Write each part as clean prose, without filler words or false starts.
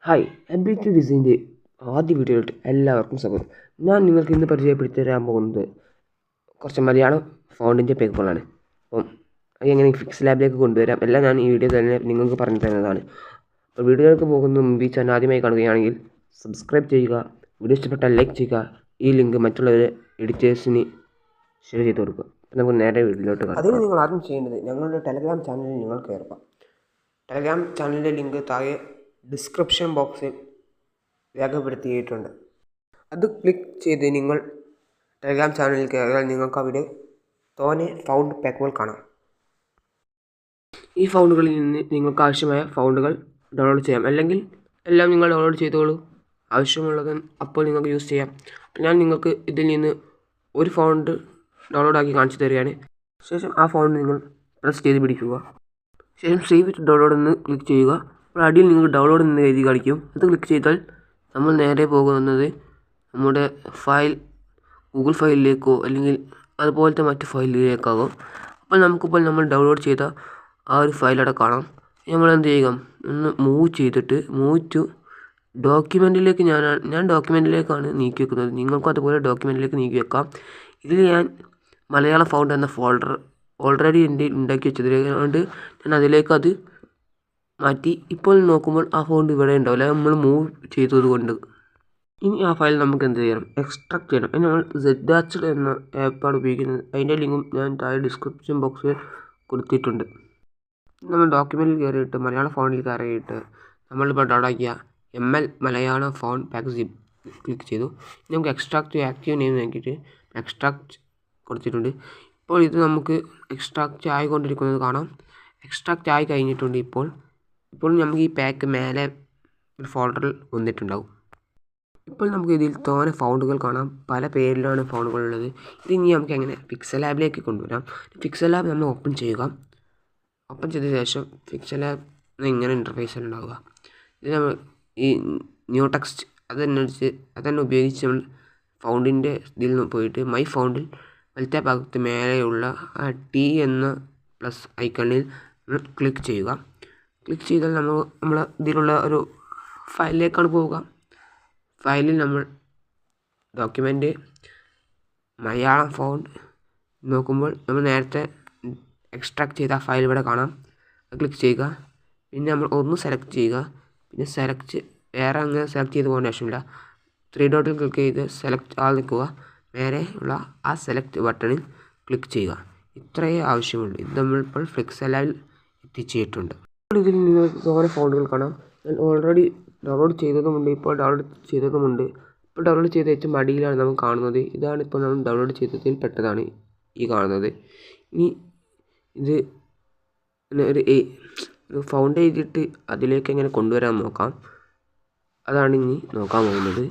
Hi, ability ഡിസൈൻ്റെ ആദ്യ വീഡിയോയിലോട്ട് എല്ലാവർക്കും സ്വാഗതം. ഞാൻ നിങ്ങൾക്ക് ഇന്ന് പരിചയപ്പെടുത്തി തരാൻ പോകുന്നത് കുറച്ച് മലയാളം ഫോണ്ടിൻ്റെ പേപ്പറുകളാണ്. അപ്പം അത് എങ്ങനെ ഫിക്സ് ലാബിലേക്ക് കൊണ്ടുവരാം എല്ലാം ഞാൻ ഈ വീഡിയോ തന്നെ നിങ്ങൾക്ക് പറഞ്ഞു തരുന്നതാണ്. അപ്പോൾ വീഡിയോയിലേക്ക് പോകുന്ന മുമ്പ് ഈ ചാനൽ ആദ്യമായി കാണുകയാണെങ്കിൽ സബ്സ്ക്രൈബ് ചെയ്യുക, വീഡിയോ ഇഷ്ടപ്പെട്ടാൽ ലൈക്ക് ചെയ്യുക, ഈ ലിങ്ക് മറ്റുള്ളവർ എഡിറ്റേഴ്സിന് ഷെയർ ചെയ്ത് കൊടുക്കുക. അപ്പോൾ നമുക്ക് നേരെ വീഡിയോയിലോട്ട് കാണാം. അതിന് നിങ്ങൾ ആദ്യം ചെയ്യേണ്ടത് ഞങ്ങളുടെ ടെലഗ്രാം ചാനലിൽ നിങ്ങൾ കയറുക. ടെലഗ്രാം ചാനലിൻ്റെ ലിങ്ക് താഴെ ഡിസ്ക്രിപ്ഷൻ ബോക്സിൽ രേഖപ്പെടുത്തിയിട്ടുണ്ട്. അത് ക്ലിക്ക് ചെയ്ത് നിങ്ങൾ ടെലഗ്രാം ചാനലിൽ കയറിയാൽ നിങ്ങൾക്ക് അവിടെ തോനെ ഫൗണ്ട് പാക്കുകൾ കാണാം. ഈ ഫൗണ്ടുകളിൽ നിന്ന് നിങ്ങൾക്ക് ആവശ്യമായ ഫൗണ്ടുകൾ ഡൗൺലോഡ് ചെയ്യാം, അല്ലെങ്കിൽ എല്ലാം നിങ്ങൾ ഡൗൺലോഡ് ചെയ്തോളൂ. ആവശ്യമുള്ളത് അപ്പോൾ നിങ്ങൾക്ക് യൂസ് ചെയ്യാം. ഞാൻ നിങ്ങൾക്ക് ഇതിൽ നിന്ന് ഒരു ഫൗണ്ട് ഡൗൺലോഡാക്കി കാണിച്ചു തരികയാണ്. ശേഷം ആ ഫൗണ്ട് നിങ്ങൾ പ്രസ് ചെയ്ത് പിടിക്കുക. ശേഷം സേവ് വിത്ത് ഡൗൺലോഡ് എന്ന് ക്ലിക്ക് ചെയ്യുക. അപ്പോൾ അടിയിൽ നിങ്ങൾക്ക് ഡൗൺലോഡ് എന്ന് എഴുതി കാണിക്കും. അത് ക്ലിക്ക് ചെയ്താൽ നമ്മൾ നേരെ പോകുന്നത് നമ്മുടെ ഫയൽ ഗൂഗിൾ ഫയലിലേക്കോ അല്ലെങ്കിൽ അതുപോലത്തെ മറ്റ് ഫയലിലേക്കാകും. അപ്പോൾ നമുക്കിപ്പോൾ നമ്മൾ ഡൗൺലോഡ് ചെയ്ത ആ ഒരു ഫയൽ അവിടെ കാണാം. നമ്മൾ എന്ത് ചെയ്യുക, ഒന്ന് മൂവ് ടു ഡോക്യുമെൻറ്റിലേക്ക് ഞാൻ ഡോക്യുമെൻറ്റിലേക്കാണ് നീക്കി വെക്കുന്നത്. നിങ്ങൾക്കും അതുപോലെ ഡോക്യുമെൻറ്റിലേക്ക് നീക്കി വെക്കാം. ഇതിൽ ഞാൻ മലയാളം ഫൗണ്ട് എന്ന ഫോൾഡർ ഓൾറെഡി എൻ്റെ ഉണ്ടാക്കി വെച്ചതുകൊണ്ട് ഞാൻ അതിലേക്ക് അത് മാറ്റി. ഇപ്പോൾ നോക്കുമ്പോൾ ആ ഫൗണ്ട് ഇവിടെ ഉണ്ടാവില്ല, നമ്മൾ മൂവ് ചെയ്തത് കൊണ്ട്. ഇനി ആ ഫയൽ നമുക്ക് എന്ത് ചെയ്യണം, എക്സ്ട്രാക്ട് ചെയ്യണം. ഇനി നമ്മൾ ZArch എന്ന ആപ്പാണ് ഉപയോഗിക്കുന്നത്. അതിൻ്റെ ലിങ്കും ഞാൻ താഴെ ഡിസ്ക്രിപ്ഷൻ ബോക്സിൽ കൊടുത്തിട്ടുണ്ട്. നമ്മൾ ഡോക്യുമെൻറ്റിൽ കയറിയിട്ട് മലയാളം ഫോണ്ടിൽ കയറിയിട്ട് നമ്മളിപ്പോൾ ഡൗൺലോഡാക്കിയ ML Malayalam font pack click ചെയ്തു. നമുക്ക് എക്സ്ട്രാക്ട് ആക്റ്റീവ് നെയിം നോക്കിയിട്ട് എക്സ്ട്രാക്ട് കൊടുത്തിട്ടുണ്ട്. ഇപ്പോൾ ഇത് നമുക്ക് എക്സ്ട്രാക്റ്റ് ആയിക്കൊണ്ടിരിക്കുന്നത് കാണാം. എക്സ്ട്രാക്റ്റ് ആയി കഴിഞ്ഞിട്ടുണ്ട്. ഇപ്പോൾ നമുക്ക് ഈ പാക്ക് മേലെ ഒരു ഫോൾഡറിൽ വന്നിട്ടുണ്ടാവും. ഇപ്പോൾ നമുക്ക് ഇതിൽ തോനെ ഫൗണ്ടുകൾ കാണാം. പല പേരിലാണ് ഫൗണ്ടുകൾ ഉള്ളത്. ഇത് ഇനി നമുക്ക് എങ്ങനെ പിക്സൽ ലാബിലേക്ക് കൊണ്ടുവരാം. പിക്സൽ ലാബ് നമ്മൾ ഓപ്പൺ ചെയ്യുക. ഓപ്പൺ ചെയ്ത ശേഷം പിക്സൽ ലാബ് ഇങ്ങനെ ഇൻ്റർഫേസ് ഉണ്ടാവുക. ഇത് നമ്മൾ ഈ ന്യൂ ടെക്സ്റ്റ് അതന്നെ ഉപയോഗിച്ച് നമ്മൾ ഫൗണ്ടിൻ്റെ ഇതിൽ നിന്ന് പോയിട്ട് മൈ ഫൗണ്ടിൽ വലത്തെ ഭാഗത്ത് മേലെയുള്ള ആ T എന്ന പ്ലസ് ഐക്കണിൽ ക്ലിക്ക് ചെയ്യുക. ക്ലിക്ക് ചെയ്താൽ നമ്മൾ ഇതിലുള്ള ഒരു ഫയലിലേക്കാണ് പോവുക. ഫയലിൽ നമ്മൾ ഡോക്യുമെൻ്റ് മലയാളം ഫൗണ്ട് നോക്കുമ്പോൾ നമ്മൾ നേരത്തെ എക്സ്ട്രാക്ട് ചെയ്ത ഫയൽ ഇവിടെ കാണാം. ക്ലിക്ക് ചെയ്യുക. പിന്നെ നമ്മൾ ഒന്ന് സെലക്ട് ചെയ്യുക. പിന്നെ വേറെ അങ്ങനെ സെലക്ട് ചെയ്ത് പോകേണ്ട ആവശ്യമില്ല. 3 ഡോട്ടിൽ ക്ലിക്ക് ചെയ്ത് സെലക്ട് ആൾ നിൽക്കുക. നേരെ ഉള്ള ആ സെലക്ട് ബട്ടണിൽ ക്ലിക്ക് ചെയ്യുക. ഇത്രയേ ആവശ്യമുള്ളൂ. ഇത് നമ്മളിപ്പോൾ പിക്സൽ ലാബിൽ എത്തിച്ചിട്ടുണ്ട്. ഇതിൽ നിങ്ങൾക്ക് കുറേ ഫൗണ്ടുകൾ കാണാം. ഞാൻ ഓൾറെഡി ഡൗൺലോഡ് ചെയ്തതുമുണ്ട്, ഇപ്പോൾ ഡൗൺലോഡ് ചെയ്തതുമുണ്ട്. ഇപ്പോൾ ഡൗൺലോഡ് ചെയ്ത ഏറ്റവും അടിയിലാണ് നമുക്ക് കാണുന്നത്. ഇതാണ് ഇപ്പോൾ നമ്മൾ ഡൗൺലോഡ് ചെയ്തതിൽ പെട്ടതാണ് ഈ കാണുന്നത്. ഇനി ഇത് ഒരു ഫൗണ്ട് എഴുതിയിട്ട് അതിലേക്ക് എങ്ങനെ കൊണ്ടുവരാൻ നോക്കാം. അതാണ് ഇനി നോക്കാൻ പോകുന്നത്.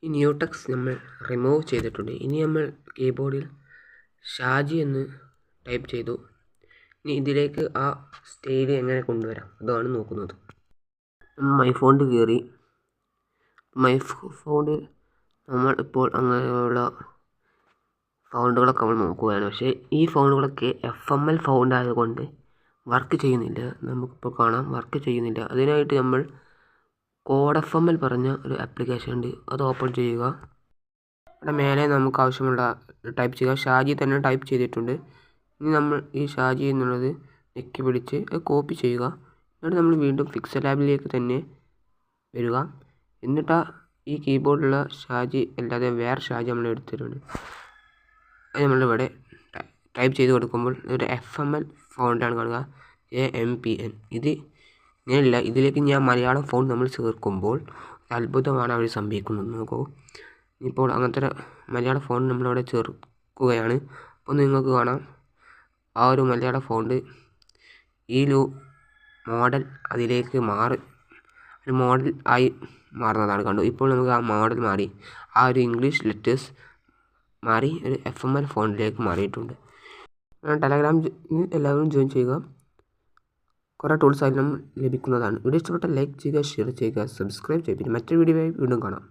ഈ ന്യൂ ടെക്സ്റ്റ് നമ്മൾ റിമൂവ് ചെയ്തിട്ടുണ്ട്. ഇനി നമ്മൾ കീബോർഡിൽ ഷാജി എന്ന് ടൈപ്പ് ചെയ്തു. ഇനി ഇതിലേക്ക് ആ സ്റ്റൈൽ എങ്ങനെ കൊണ്ടുവരാം അതാണ് നോക്കുന്നത്. മൈ ഫോണ്ട് കയറി. മൈ ഫോണ്ടിൽ നമ്മൾ ഇപ്പോൾ അങ്ങനെയുള്ള ഫൗണ്ടുകളൊക്കെ നമ്മൾ നോക്കുകയാണ്. പക്ഷേ ഈ ഫൗണ്ടുകളൊക്കെ FML ഫൗണ്ട് ആയതുകൊണ്ട് വർക്ക് ചെയ്യുന്നില്ല. നമുക്കിപ്പോൾ കാണാം വർക്ക് ചെയ്യുന്നില്ല. അതിനായിട്ട് നമ്മൾ കോഡ് FML പറഞ്ഞ ഒരു ആപ്ലിക്കേഷൻ ഉണ്ട്, അത് ഓപ്പൺ ചെയ്യുക. അവിടെ മേലെ നമുക്ക് ആവശ്യമുള്ള ടൈപ്പ് ചെയ്യുക. ഷാജി തന്നെ ടൈപ്പ് ചെയ്തിട്ടുണ്ട്. ഇനി നമ്മൾ ഈ ഷാജി എന്നുള്ളത് ഞെക്കി പിടിച്ച് അത് കോപ്പി ചെയ്യുക. എന്നിട്ട് നമ്മൾ വീണ്ടും പിക്സൽ ലാബിലേക്ക് തന്നെ വരിക. എന്നിട്ട് ഈ കീബോർഡിലുള്ള ഷാജി അല്ലാതെ വേറെ ഷാജി നമ്മൾ എടുത്തിട്ടുണ്ട്. അത് നമ്മളിവിടെ ടൈപ്പ് ചെയ്ത് കൊടുക്കുമ്പോൾ ഒരു FML ഫൗണ്ടാണ് കാണുക, AMPN. ഇത് ഇങ്ങനെയല്ല. ഇതിലേക്ക് ഞാൻ മലയാളം ഫൗണ്ട് നമ്മൾ ചേർക്കുമ്പോൾ അത്ഭുതമാണ് അവിടെ സംഭവിക്കുന്നത്. നോക്കൂ, ഇപ്പോൾ അങ്ങനത്തെ മലയാളം ഫൗണ്ട് നമ്മളവിടെ ചേർക്കുകയാണ്. അപ്പോൾ നിങ്ങൾക്ക് കാണാം ആ ഒരു മലയാള ഫൗണ്ട് ഈ മോഡൽ അതിലേക്ക് ഒരു മോഡൽ ആയി മാറുന്നതാണ് കണ്ടു. ഇപ്പോൾ നമുക്ക് ആ മോഡൽ മാറി, ആ ഒരു ഇംഗ്ലീഷ് ലെറ്റേഴ്സ് മാറി ഒരു FML ഫോണ്ടിലേക്ക് മാറിയിട്ടുണ്ട്. ടെലഗ്രാം എല്ലാവരും ജോയിൻ ചെയ്യുക. കുറേ ടൂൾസ് അതിൽ ലഭിക്കുന്നതാണ്. വീഡിയോ ഇഷ്ടപ്പെട്ടാൽ ലൈക്ക് ചെയ്യുക, ഷെയർ ചെയ്യുക, സബ്സ്ക്രൈബ് ചെയ്യുക. പിന്നെ മറ്റൊരു വീഡിയോയായി വീണ്ടും കാണാം.